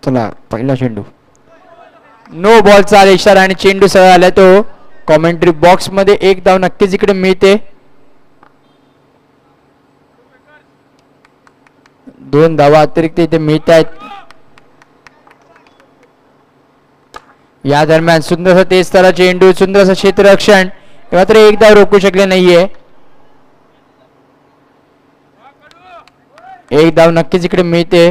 चला पहिला चेंडू नो बॉलचा इशारा आणि चेंडू सरळ आला तो कॉमेंट्री बॉक्स मध्ये. एक धाव नक्कीच इकडे मिळते. 2 धावा अतिरिक्त इथे मिळत आहेत. या दरम्यान सुंदरसा तेज तारा चेंडू सुंदरसा क्षेत्ररक्षण मात्र एक धाव रोखू शकले नाहीये. एक धाव नक्कीच इकडे मिळते.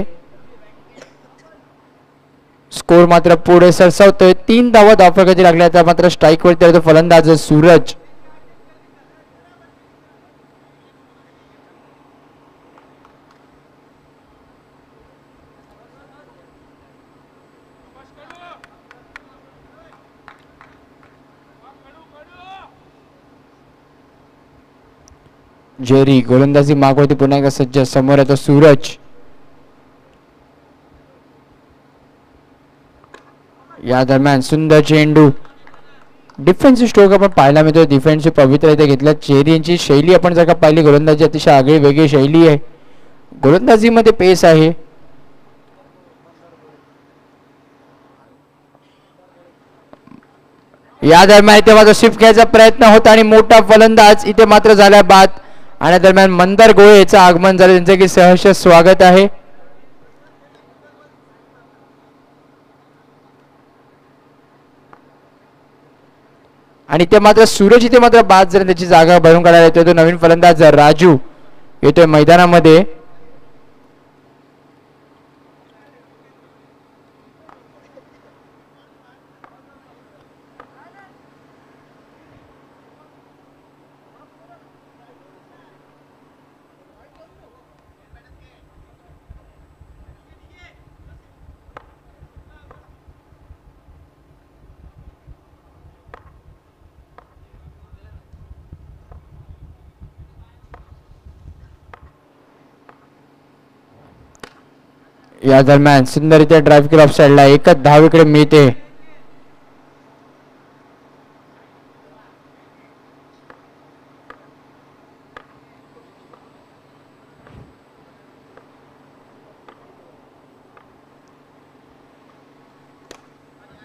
स्कोर मात्र पुढे सरसावतोय. 3 धावा धावफलकाची लागल्या तर मात्र स्ट्राईक वरती फलंदाज सूरज. जेरी गोलंदाजी मागवती पुन्हा एकदा सज्ज. समोर येतो सूरज. या दरम्यान सुंदर चेंडू डिफेन्सिव्ह स्ट्रोक आपण पाहायला मिळतो. डिफेन्सिव्ह पवित्र इथे घेतला. चेरी यांची शैली आपण जर का पाहिली गोलंदाजी अतिशय आगळी वेगळी शैली आहे. गोलंदाजीमध्ये पेस आहे. या दरम्यान इथे मात्र स्विफ्ट घ्यायचा प्रयत्न होता आणि मोठा फलंदाज इथे मात्र झाला बाद. आणि दरम्यान मंदार गोळे याचं आगमन झालं. त्यांचं की सहर्ष स्वागत आहे. आणि ते मात्र सूरज इथे मात्र बाद झाले. त्याची जागा भरून काढायला येतोय तो नवीन फलंदाज राजू येतोय मैदानामध्ये. या दरम्यान सुंदररित्या ड्राईव्ह केला ऑफ साईडला. एकच धाव इकडे मिळते.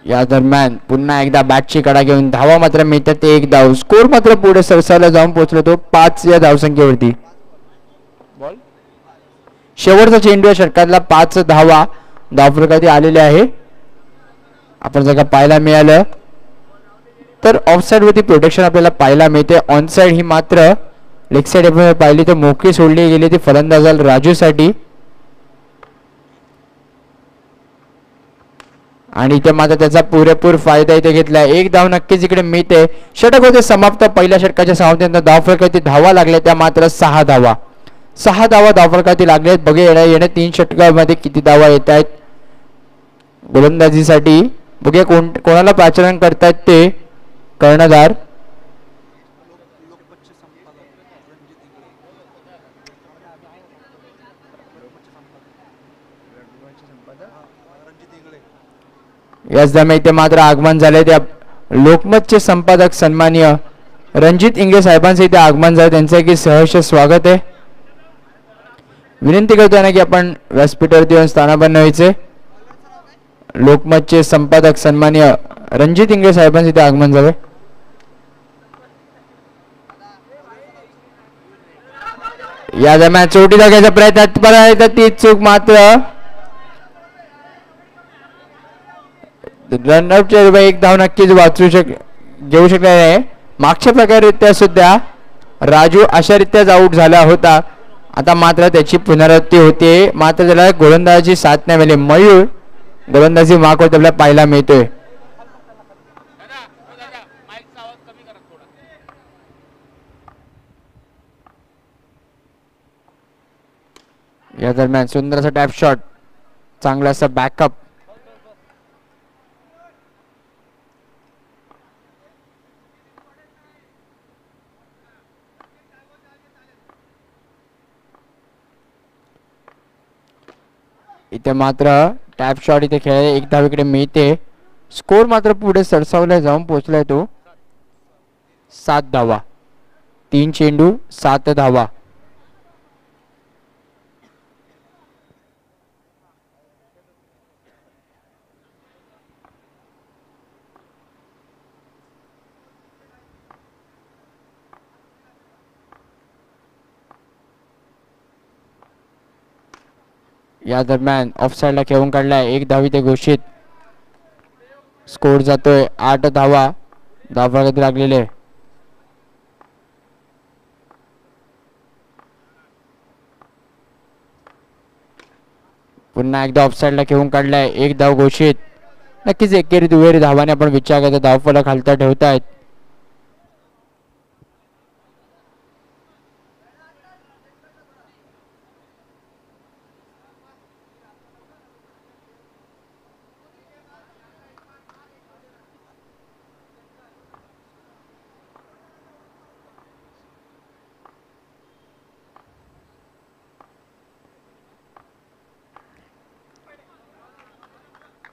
या दरम्यान पुन्हा एकदा बॅटची कडा घेऊन धावा मात्र मिळतात. ते एक धाव. स्कोर मात्र पुढे सरसावला जाऊन पोहोचलो तो 5 या धावसंख्येवरती. शेवटचा चेंडू या षटकातला 5 धावा धावफलकावरती आलेले आहे. आपण जर का पाहायला मिळालं तर ऑफ साइड वरती प्रोटेक्शन आपल्याला पाहायला मिळते. ऑन साइड ही मात्र लेग साइड आपण पाहिली तर मोकळी सोडली गेली ती फलंदाज राजूसाठी. आणि इथे मात्र त्याचा पुरेपूर फायदा इथे घेतला. एक धाव नक्कीच इकडे मिळते. षटक होते समाप्त. पहिल्या षटकाच्या समाप्तीनंतर धावफलकावरती धावा लागल्या त्या मात्र 6 धावा. 6 धावा धावफलकावरती लागल्यात. बघूया येणे 3 षटकामध्ये किती धावा येत आहेत गोलंदाजीसाठी. बघूया कोणाला पाचारण करतायत ते कर्णधार. याच दरम्यान इथे मात्र आगमन झाले त्या लोकमतचे संपादक सन्माननीय रणजित इंगळे साहेबांचे इथे आगमन झाले. त्यांचं की सहर्ष स्वागत आहे. विनंती करतोय ना की आपण व्यासपीठावरती येऊन स्थानापन्न व्हायचे. लोकमतचे संपादक सन्माननीय रणजित इंगळे साहेबांचे इथे आगमन झाले. या दरम्यान चोटी टाकायचा प्रयत्न ती चूक मात्र रनआउटच्या एक धाव नक्कीच वाचू घेऊ शकले नाही. मागच्या प्रकारे सुद्धा राजू अशारित्याच आऊट झाला होता. आता मात्र त्याची पुनरावृत्ती होते. मात्र त्याला गोलंदाजी साथ नाही मिळाली. मयूर गोलंदाजी मागवत आपल्याला पाहायला मिळतोय. या दरम्यान सुंदर असा टॅप शॉट चांगला असा बॅकअप. इथे मात्र टॅप शॉट इथे खेळायला एक धाव इकडे मिळते. स्कोर मात्र पुढे सरसावला जाऊन पोहोचलाय तो 7 धावा. 3 चेंडू 7 धावा. या दरम्यान ऑफसाईडला खेळून काढलाय, 1 धाव इथे घोषित. स्कोर जातोय 8 धावा धावफलकात लागलेले. पुन्हा एकदा ऑफसाईडला खेळून काढलाय, 1 धाव घोषित. नक्कीच एकेरी दुहेरी धावाने आपण विचार करता धावफलक खालता ठेवतायत.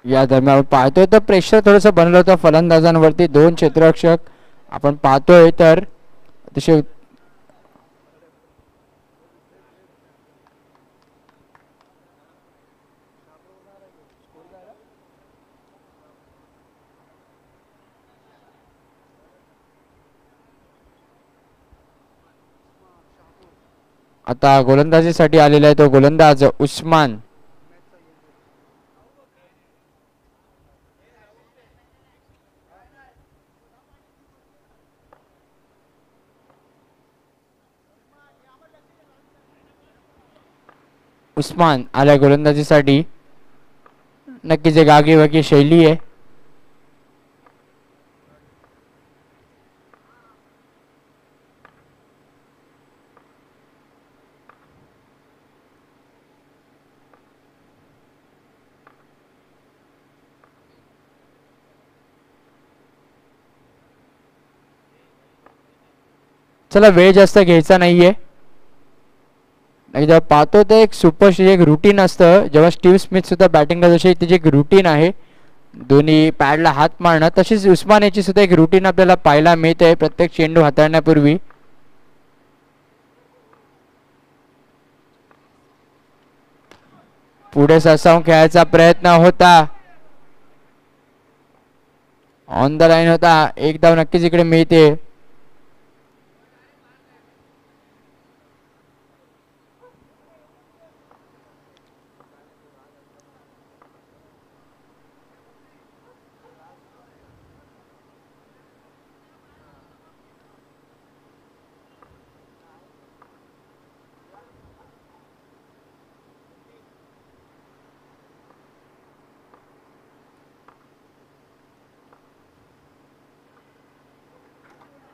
या दरम्यान आपण पाहतोय तर प्रेशर थोडंसं बनलं होतं फलंदाजांवरती. 2 क्षेत्ररक्षक आपण पाहतोय तर अतिशय आता गोलंदाजीसाठी आलेला आहे तो गोलंदाज उस्मान. उस्मान आलाय गोलंदाजीसाठी. नक्कीच एक आगीवागी शैली आहे. चला वेळ जास्त घ्यायचा नाहीये. जेव्हा पाहतो ते एक सुपर एक रुटीन असतं. जेव्हा स्टीव्ह स्मिथ सुद्धा बॅटिंग करत असे त्याची एक रुटीन आहे, दोन्ही पॅडला हात मारणं. तशीच उस्मान याची सुद्धा एक रुटीन आपल्याला पाहायला मिळते प्रत्येक चेंडू हाताळण्यापूर्वी. पुढे सरसावून खेळायचा प्रयत्न होता, ऑन द लाईन होता. 1 धाव नक्कीच इकडे मिळते.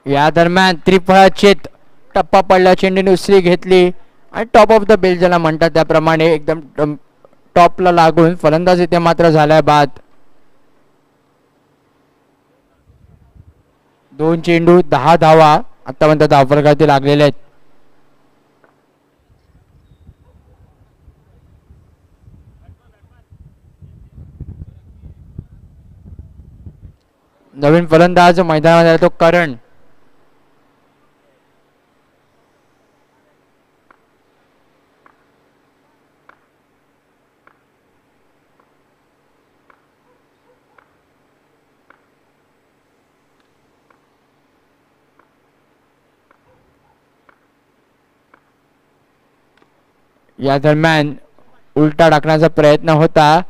या दरम्यान त्रिफळाचेत टप्पा पडला, चेंडूने उसळी घेतली आणि टॉप ऑफ द बेल ज्याला म्हणतात त्याप्रमाणे एकदम टॉपला लागून फलंदाज इथे मात्र झालाय बाद. 2 चेंडू 10 धावा आतापर्यंत धावफलकावरती लागलेले आहेत. नवीन फलंदाज मैदानात तो करण. या दरम्यान उलटा टाकण्याचा प्रयत्न होता,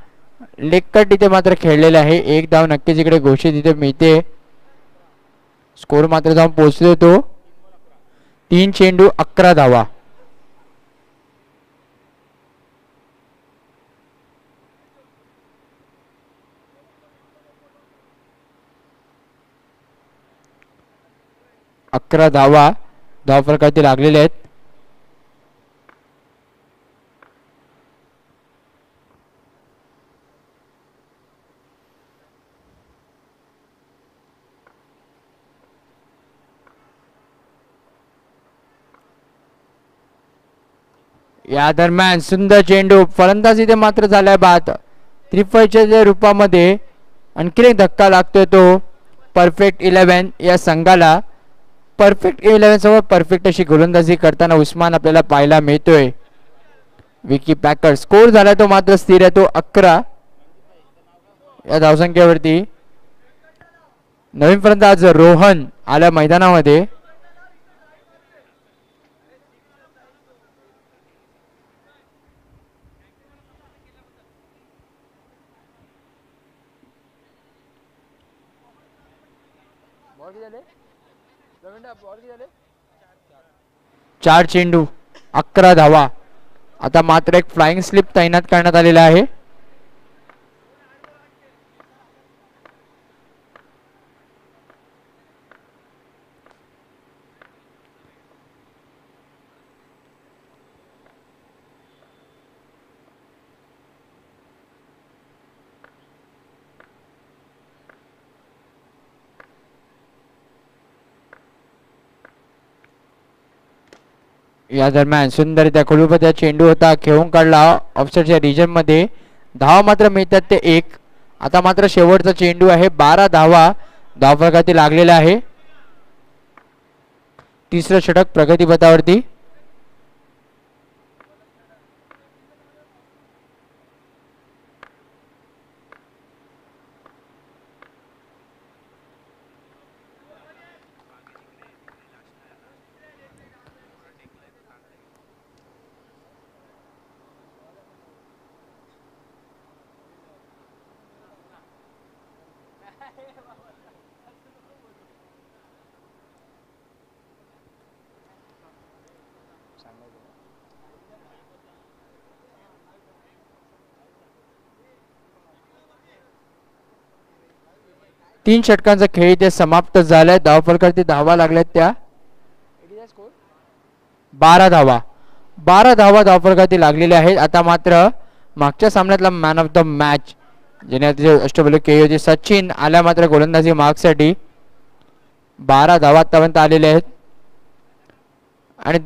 लेगकट इथे मात्र खेळलेला आहे. 1 धाव नक्कीच इकडे घोषित इथे मिळते. स्कोर मात्र जाऊन पोहोचले तो 3 चेंडू 11 धावा. धावफलकावरती लागलेले आहेत. या दरम्यान सुंदर चेंडू, फलंदाज इथे मात्र झालाय बाद. त्रिफळच्या रूपामध्ये आणखी एक धक्का लागतोय तो परफेक्ट 11 या संघाला. परफेक्ट 11 सोबत परफेक्ट अशी गोलंदाजी करताना उस्मान आपल्याला पाहायला मिळतोय. विकी पॅकर स्कोर झाला तो मात्र स्थिर आहे, तो 11 या धावसंख्येवरती. नवीन फलंदाज रोहन आला मैदानामध्ये. चार चेंडू 11 धावा. आता मात्र एक फ्लाइंग स्लिप तैनात करण्यात आलेला आहे. या दरम्यान सुंदररित्या खोलूपत्या चेंडू होता, खेळून काढला ऑफसाईडच्या रिजन मध्ये. धावा मात्र मिळतात ते 1. आता मात्र शेवटचा चेंडू आहे. 12 धावा धावफलकावरती लागलेला आहे. तिसरं षटक प्रगतीपथावरती. तीन षटकांचा खेळ इथे समाप्त झालाय. धावफलकावरती धावा लागल्यात त्या 12 धावा. 12 धावा धावफलकावरती लागलेल्या आहेत. आता मात्र मागच्या सामन्यातला मॅन ऑफ द मॅच ज्याने अष्टपैलू केली होती सचिन आल्या मात्र गोलंदाजी मार्कसाठी. 12 धावा आतापर्यंत आलेल्या आहेत. आणि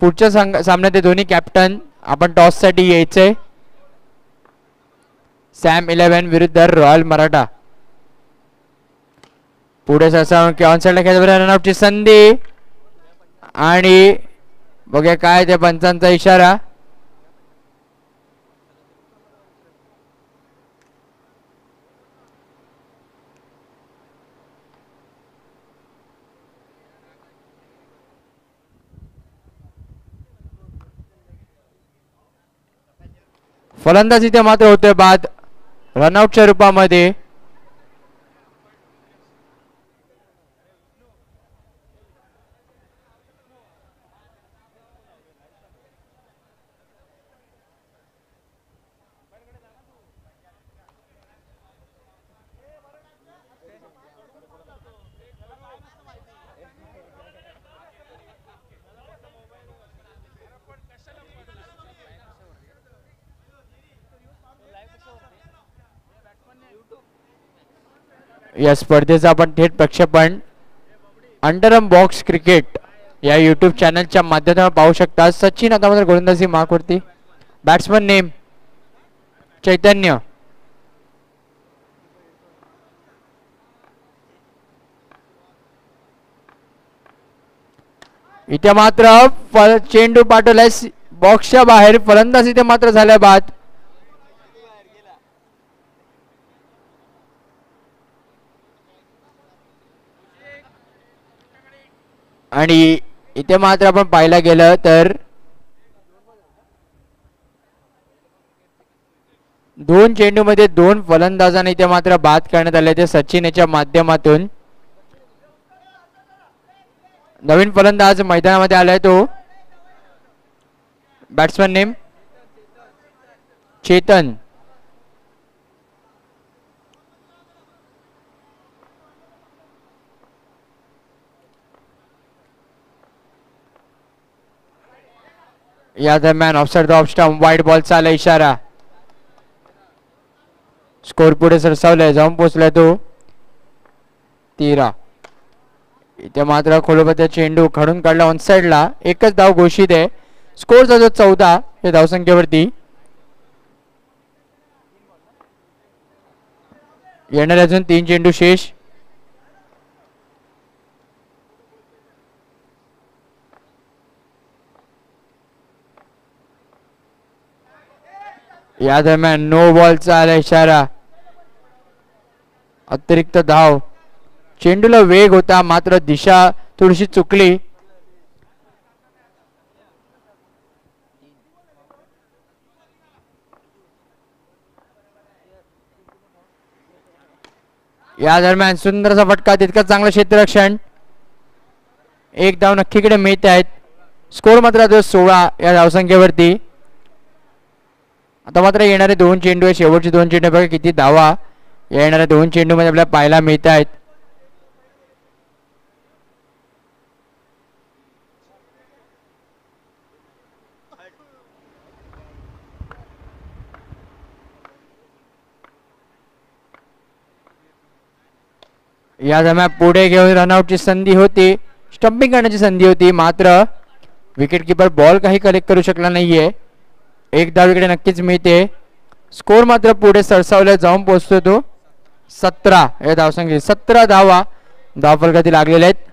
पुढच्या सामन्यात ते दोन्ही कॅप्टन आपण टॉस साठी यायचंय. सॅम 11 विरुद्ध रॉयल मराठा. पुढे ऑनसाइडला खेळायला रनआउटची संधी आणि बघूया काय त्या पंचांचा इशारा. फलंदाज इथे मात्र होतोय बाद रनआउटच्या रूपामध्ये. या स्पर्धेचा आपण थेट प्रक्षेपण अंडरम बॉक्स क्रिकेट या यूट्यूब चॅनलच्या माध्यमातून पाहू शकता. सचिन आता मात्र गोलंदाजी मार्कवरती. बॅट्समन नेम चैतन्य. इथे मात्र चेंडू पाठवलाय बॉक्सच्या बाहेर. फलंदाज इथे मात्र झालाय बाद. आणि इथे मात्र आपण पाहायला गेलं तर 2 चेंडू मध्ये 2 फलंदाजांना इथे मात्र बाद करण्यात आले ते सचिन याच्या माध्यमातून. नवीन फलंदाज मैदानामध्ये आलाय तो बॅट्समन नेम चेतन. या दरम्यान ऑफसाइड ऑफ स्टंप वाईट बॉलचा आला इशारा. स्कोर पुढे सरसावलाय जाऊन पोहोचलाय तो 13. इथे मात्र खोलोपत्या चेंडू खडून काढला ऑन साइडला. एकच धाव घोषित आहे. स्कोर जो 14 या धावसंख्येवरती. येणारे अजून 3 चेंडू शेष. या दरम्यान नो बॉलचा आला इशारा. अतिरिक्त धाव. चेंडूला वेग होता मात्र दिशा थोडीशी चुकली. या दरम्यान सुंदरसा फटका, तितकंच चांगलं क्षेत्ररक्षण. एक धाव नक्कीकडे मिळत आहेत. स्कोर मात्र 16 या धावसंख्येवरती. आता मात्र येणारे 2 चेंडू आहे, शेवटचे 2 चेंडू बघा किती धावा या येणाऱ्या 2 चेंडू मध्ये आपल्याला पाहायला मिळत आहेत. या दरम्यान पुढे घेऊन रनआउटची संधी होती, स्टंपिंग करण्याची संधी होती, मात्र विकेट किपर बॉल काही कलेक्ट करू शकला नाहीये. एक धाव इकडे नक्कीच मिळते. स्कोर मात्र पुढे सरसावल्या जाऊन पोहोचतो तो 17 या धावसंख्ये. 17 धावा धावफलकातील लागलेल्या आहेत.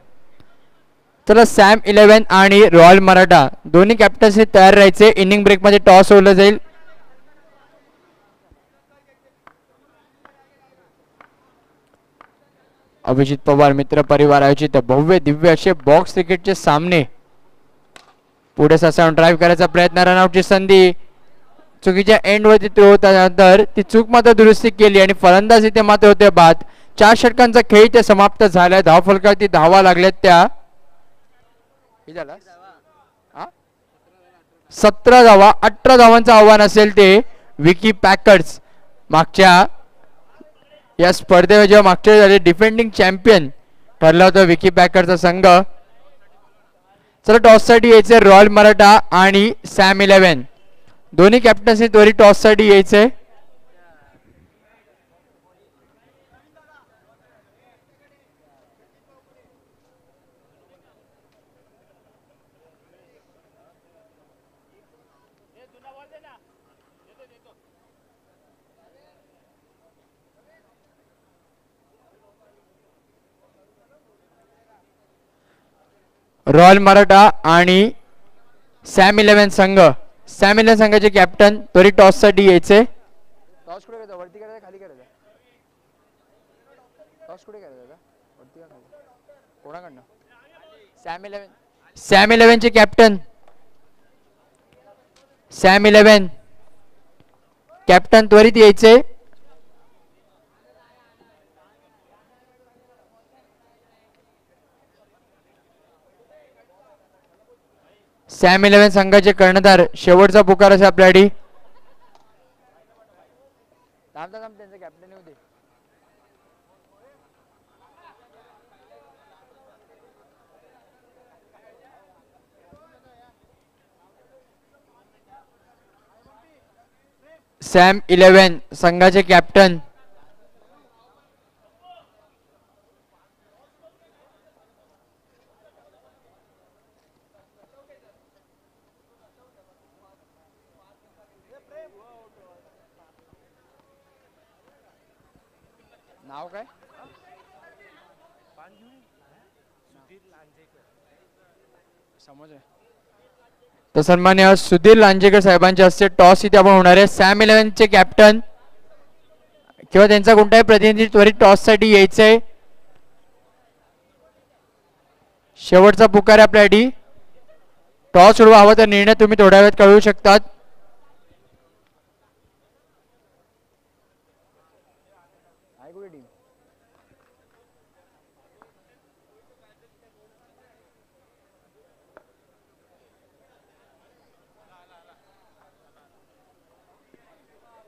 चला सॅम 11 आणि रॉयल मराठा दोन्ही कॅप्टन्स तयार राहायचे. इनिंग ब्रेक मध्ये टॉस होलं जाईल. अभिजित पवार मित्र परिवार आयोजित भव्य दिव्य असे बॉक्स क्रिकेटचे सामने. पुढे ससावून ड्राईव्ह करायचा प्रयत्न, रनआउटची संधी, चुकीच्या एंड वरती थ्रो होता, ती चूक मात्र दुरुस्ती केली आणि फलंदाज इथे मात्र होते बाद. 4 षटकांचा खेळ इथे समाप्त झालाय. धावफलकावरती धावा लागल्यात त्या 17 धावा. 18 धावांचं आव्हान असेल ते विकी पॅकर्स. मागच्या या स्पर्धेमध्ये जेव्हा मागच्या झाले डिफेंडिंग चॅम्पियन ठरला होता विकी पॅकरचा संघ. चला टॉस साठी यायचे रॉयल मराठा आणि सॅम 11 दोन्ही कॅप्टन्सी त्वरित टॉस साठी यायचे. रॉयल मराठा आणि सॅम 11 संघ. सॅम 11 संघाचे कॅप्टन त्वरित टॉस साठी यायचे. टॉस कुठे करायचा, वरती करायचा खाली करायचा? टॉस कुठे करायचा, वरती का खाली? कोणाकडनं? सॅम 11. सॅम 11 चे कॅप्टन सॅम 11 कॅप्टन त्वरित यायचे. सॅम 11 संघाचे कर्णधार शेवटचा पुकार असे आपल्यासाठी. त्यांचं कॅप्टन होते. सॅम 11 संघाचे कॅप्टन नाव काय? तर सन्मान्य सुधीर लांजेकर साहेबांच्या हस्ते टॉस इथे आपण होणार आहे. सॅम 11 चे कॅप्टन किंवा त्यांचा कोणताही प्रतिनिधी त्वरित टॉस साठी यायचंय. शेवटचा पुकार आहे आपल्यासाठी. टॉस उडवा हवा तर निर्णय तुम्ही थोड्या वेळात कळवू शकतात.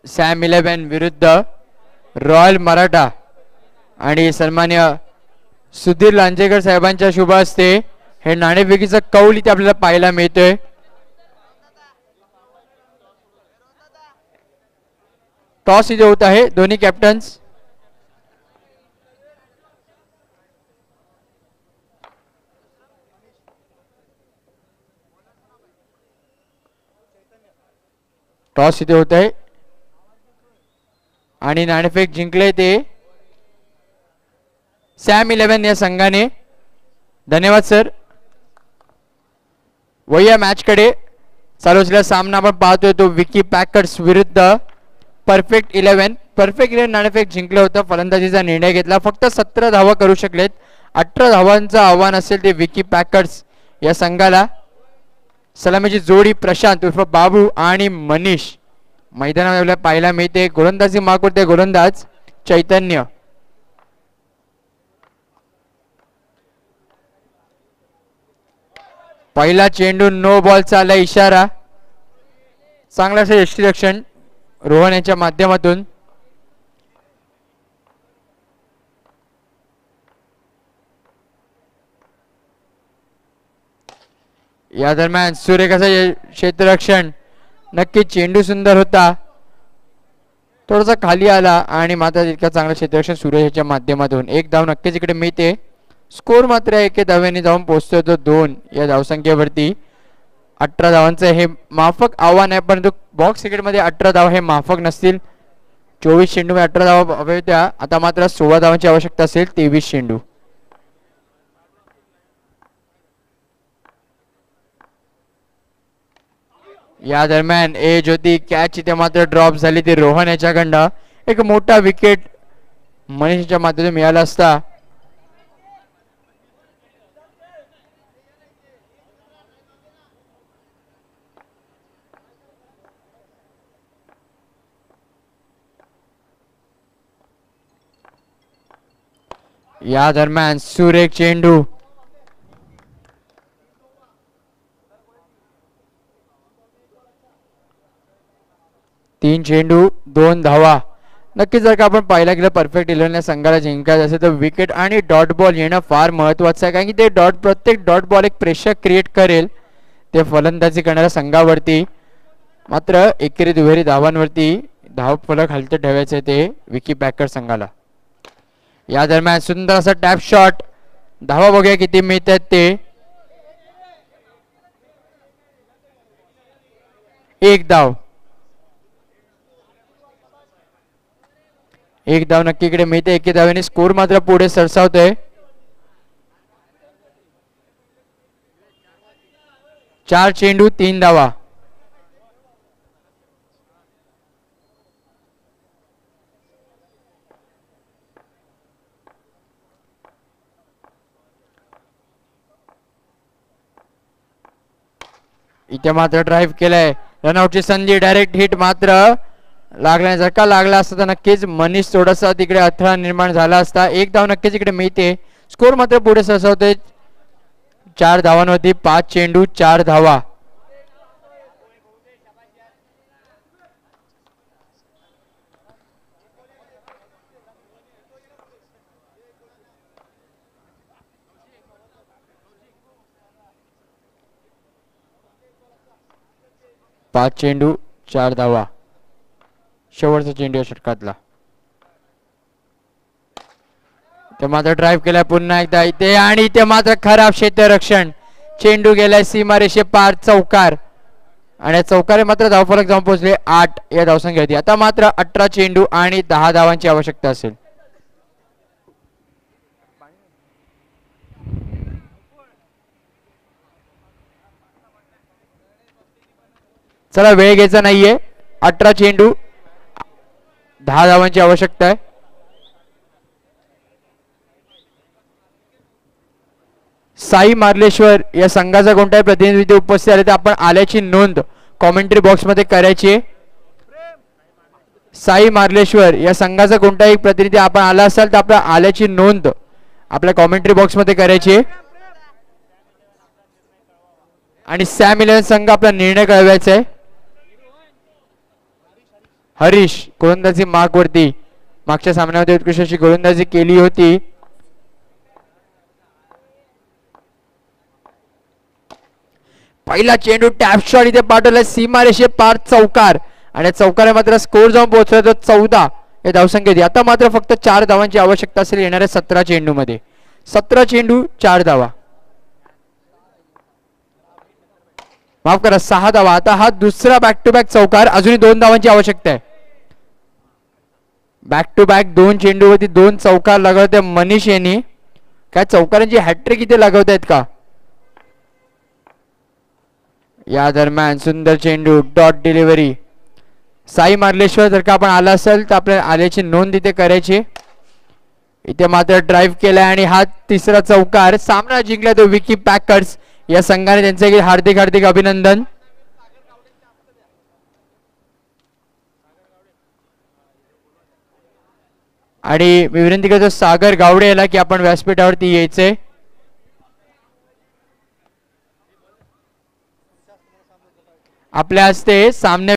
सॅम 11 विरुद्ध रॉयल मराठा आणि सन्मान्य सुधीर लांजेकर साहेबांच्या शुभ हस्ते हे नाणेफेकीचा कौल इथे आपल्याला पाहायला मिळतोय. टॉस इथे होत आहे. दोन्ही कॅप्टन्स टॉस इथे होत आहे आणि नाणेफेक जिंकले ते सॅम 11 या संघाने. धन्यवाद सर. वया मॅच कडे चालू असलेला सामना आपण पाहतोय तो विकी पॅकर्स विरुद्ध परफेक्ट 11. परफेक्ट 11 नाणेफेक जिंकलं होतं. फलंदाजीचा निर्णय घेतला. फक्त 17 धावा करू शकलेत. 18 धावांचं आव्हान असेल ते विकी पॅकर्स या संघाला. सलामीची जोडी प्रशांत उर्फ बाबू आणि मनीष मैदानामध्ये पाहायला मिळते. गोलंदाजी मागवते गोलंदाज चैतन्य. पहिला चेंडू नो बॉलचा आला इशारा. चांगला असं यष्टीरक्षण रोहन यांच्या माध्यमातून. या दरम्यान सुरेख असं क्षेत्ररक्षण. नक्की चेंडू सुंदर होता, थोडासा खाली आला आणि मात्र इतका चांगला क्षेत्ररक्षण सुरेश याच्या माध्यमातून. एक धाव नक्कीच इकडे मिळते. स्कोर मात्र 1 धावेने जाऊन पोहोचतोय तो 2 या धावसंख्येवरती. 18 धावांचं हे माफक आव्हान आहे, परंतु बॉक्स क्रिकेटमध्ये 18 धाव हे माफक नसतील. 24 चेंडू 18 धावा हव्या होत्या, आता मात्र 16 धावांची आवश्यकता असेल. 23 चेंडू. या दरम्यान एज होती, कॅच इथे मात्र ड्रॉप झाली ती रोहन याच्याकडनं. एक मोठा विकेट मनीषच्या माध्यमातून मिळाला असता. या दरम्यान सुरेख चेंडू. तीन चेंडू 2 धावा. नक्कीच जर का आपण पाहायला गेलं परफेक्ट 11 संघाला जिंकायचं असेल तर विकेट आणि डॉट बॉल येणं फार महत्वाचं आहे, कारण की ते प्रत्येक डॉट बॉल एक प्रेशर क्रिएट करेल ते फलंदाजी करणाऱ्या संघावरती. मात्र एकेरी दुहेरी धावांवरती धाव फलक हलते ठेवायचे ते विकी पॅकर संघाला. या दरम्यान सुंदर असा टॅप शॉट. धावा बघूया किती मिळतात ते. 1 धाव. 1 धाव नक्की इकडे मिळते. 1 धावेने स्कोर मात्र पुढे सरसावतोय. 4 चेंडू 3 धावा. इथे मात्र ड्राईव्ह केलाय. रनआउटची संधी. डायरेक्ट हिट मात्र लागला. जर का लागला असता तर नक्कीच मनीष थोडासा तिकडे अडथळा निर्माण झाला असता. 1 धाव नक्कीच इकडे मिळते. स्कोर मात्र पुढे सरसावते 4 धावांवरती. 5 चेंडू 4 धावा. पाच चेंडू 4 धावा. शेवटचा चेंडू षटकातला. ते मात्र ड्राईव्ह केलाय पुन्हा एकदा इथे आणि इथे मात्र खराब क्षेत्ररक्षण. चेंडू गेलाय सीमारेषे पार. चौकार आणि चौकारे मात्र धावफलक जाऊन पोहोचले 8 या धावसंख्येवरती. आता मात्र 18 चेंडू आणि 10 धावांची आवश्यकता असेल. चला वेळ घ्यायचा नाहीये. 18 चेंडू 10 धावांची आवश्यकता आहे. साई मार्लेश्वर या संघाचा कोणताही प्रतिनिधी उपस्थित आले तर आपण आल्याची नोंद कॉमेंट्री बॉक्स मध्ये करायची आहे. साई मार्लेश्वर या संघाचा कोणताही प्रतिनिधी आपण आला असाल तर आपल्या आल्याची नोंद आपल्या कॉमेंट्री बॉक्स मध्ये करायची आहे. आणि सॅम 11 संघ आपला निर्णय कळवायचा आहे. हरीश गोलंदाजी मार्क वरती. मागच्या सामन्यामध्ये उत्कृष्ट अशी गोलंदाजी केली होती. पहिला चेंडू टॅप शॉट इथे पाठवलाय सीमारेषे पार. चौकार आणि चौकारे मात्र स्कोर जाऊन पोहोचला तो 14 या धावसंख्येत. आता मात्र फक्त 4 धावांची आवश्यकता असेल येणाऱ्या 17 चेंडू मध्ये. 17 चेंडू 4 धावा. माफ करा 6 धावा. आता हा दुसरा बॅक टू बॅक चौकार. अजूनही 2 धावांची आवश्यकता आहे. बॅक टू बॅक 2 चेंडूवरती 2 चौकार लगवते मनीष यांनी. काय चौकारांची हॅट्रिक इथे लगवत आहेत का. या दरम्यान सुंदर चेंडू डॉट डिलिव्हरी. साई मार्लेश्वर जर का आपण आला असेल तर आपल्याला आल्याची नोंद इथे करायची. इथे मात्र ड्राईव्ह केलाय आणि हा तिसरा चौकार. सामना जिंकला तो विकी पॅकर्स या संघाने. त्यांचे हार्दिक हार्दिक अभिनंदन. आणि मी विनंती करतो सागर गावडे याला की आपण व्यासपीठावरती यायचंय. आपल्या हस्ते सामने